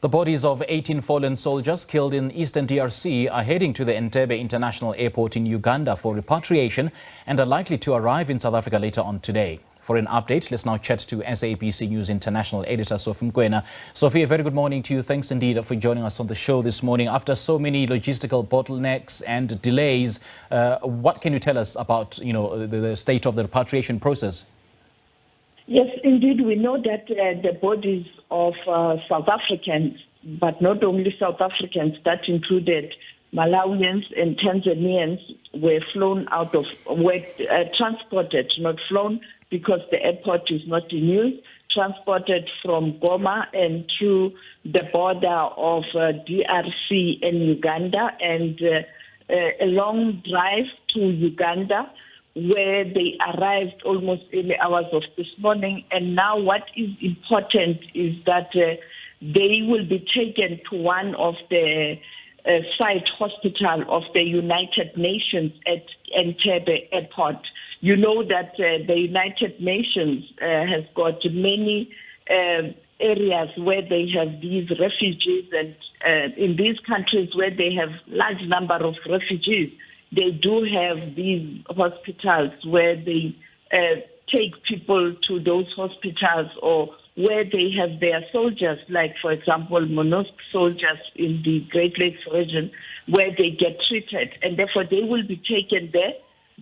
The bodies of 18 fallen soldiers killed in eastern DRC are heading to the Entebbe International Airport in Uganda for repatriation and are likely to arrive in South Africa later on today. For an update, let's now chat to SABC News International editor Sophie Mkwena. Sophie, a very good morning to you. Thanks indeed for joining us on the show this morning. After so many logistical bottlenecks and delays, what can you tell us about the state of the repatriation process? Yes, indeed, we know that the bodies of South Africans, but not only South Africans, that included Malawians and Tanzanians, were transported, not flown, because the airport is not in use, transported from Goma and through the border of DRC and Uganda, and a long drive to Uganda, where they arrived almost early hours of this morning. And now what is important is that they will be taken to one of the site hospital of the United Nations at Entebbe Airport. You know that the United Nations has got many areas where they have these refugees, and in these countries where they have large number of refugees, they do have these hospitals where they take people to those hospitals, or where they have their soldiers, like, for example, MONUSC soldiers in the Great Lakes region, where they get treated. And therefore, they will be taken there.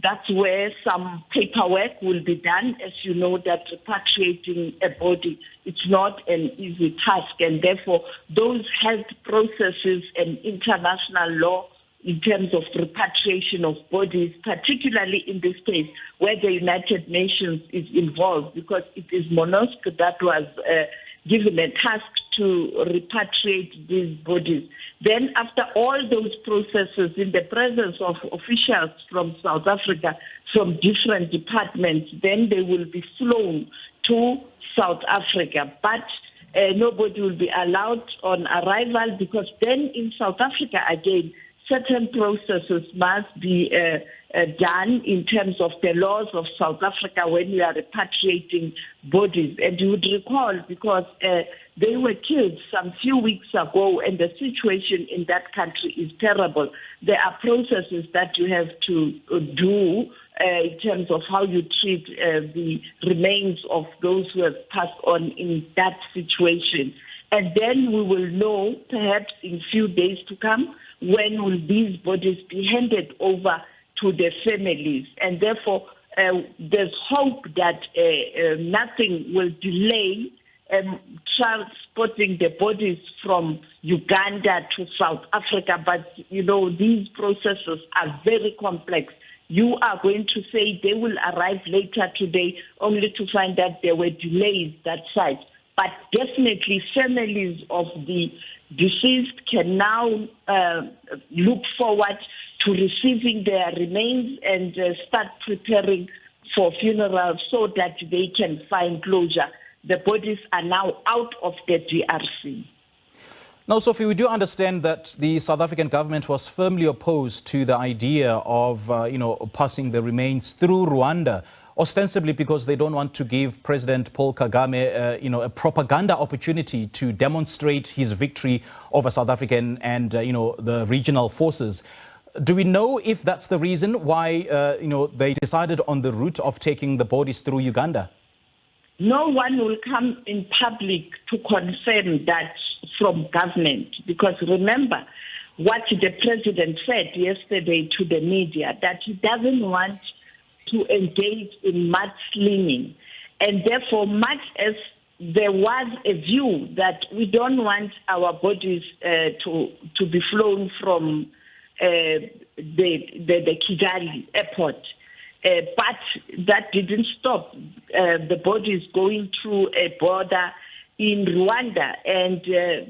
That's where some paperwork will be done. As you know, that repatriating a body, it's not an easy task. And therefore, those health processes and international law in terms of repatriation of bodies, particularly in this case where the United Nations is involved, because it is MONUSC that was given a task to repatriate these bodies. Then after all those processes, in the presence of officials from South Africa, from different departments, then they will be flown to South Africa. But nobody will be allowed on arrival, because then in South Africa again, certain processes must be done in terms of the laws of South Africa when you are repatriating bodies. And you would recall, because they were killed some few weeks ago, and the situation in that country is terrible. There are processes that you have to do in terms of how you treat the remains of those who have passed on in that situation. And then we will know, perhaps in few days to come, when will these bodies be handed over to their families. And therefore, there's hope that nothing will delay transporting the bodies from Uganda to South Africa. But, these processes are very complex. You are going to say they will arrive later today, only to find that there were delays that side. But definitely families of the deceased can now look forward to receiving their remains and start preparing for funerals so that they can find closure. The bodies are now out of the DRC. Now, Sophie, we do understand that the South African government was firmly opposed to the idea of, passing the remains through Rwanda, ostensibly because they don't want to give President Paul Kagame, a propaganda opportunity to demonstrate his victory over South African and, the regional forces. Do we know if that's the reason why, they decided on the route of taking the bodies through Uganda? No one will come in public to confirm that from government, because remember what the president said yesterday to the media, that he doesn't want to engage in mudslinging. And therefore, much as there was a view that we don't want our bodies to be flown from the Kigali airport, but that didn't stop the bodies going through a border in Rwanda. And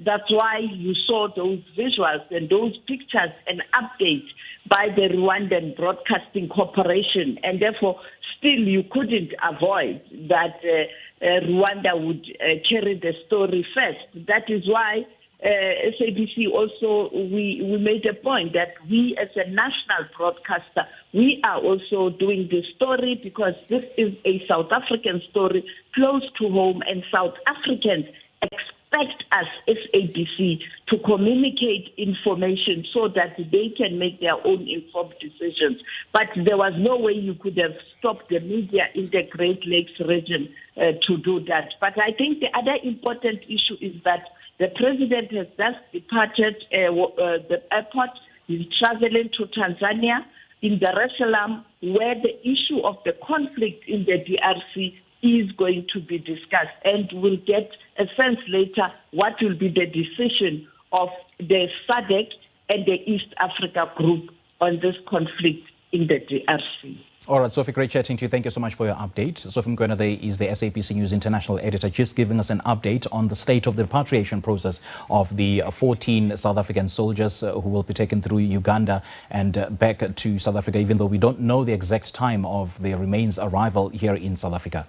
that's why you saw those visuals and those pictures and updates by the Rwandan Broadcasting Corporation. And therefore, still you couldn't avoid that Rwanda would carry the story first. That is why SABC also, we made a point that we as a national broadcaster, we are also doing this story because this is a South African story close to home, and South Africans expect us, SABC, to communicate information so that they can make their own informed decisions. But there was no way you could have stopped the media in the Great Lakes region to do that. But I think the other important issue is that the president has just departed the airport. He's traveling to Tanzania in Dar es Salaam, where the issue of the conflict in the DRC is going to be discussed, and we'll get a sense later what will be the decision of the SADC and the East Africa group on this conflict in the DRC. All right, Sophie, great chatting to you. Thank you so much for your update. Sophie Mgwenade is the SABC News International Editor, just giving us an update on the state of the repatriation process of the 14 South African soldiers who will be taken through Uganda and back to South Africa, even though we don't know the exact time of their remains arrival here in South Africa.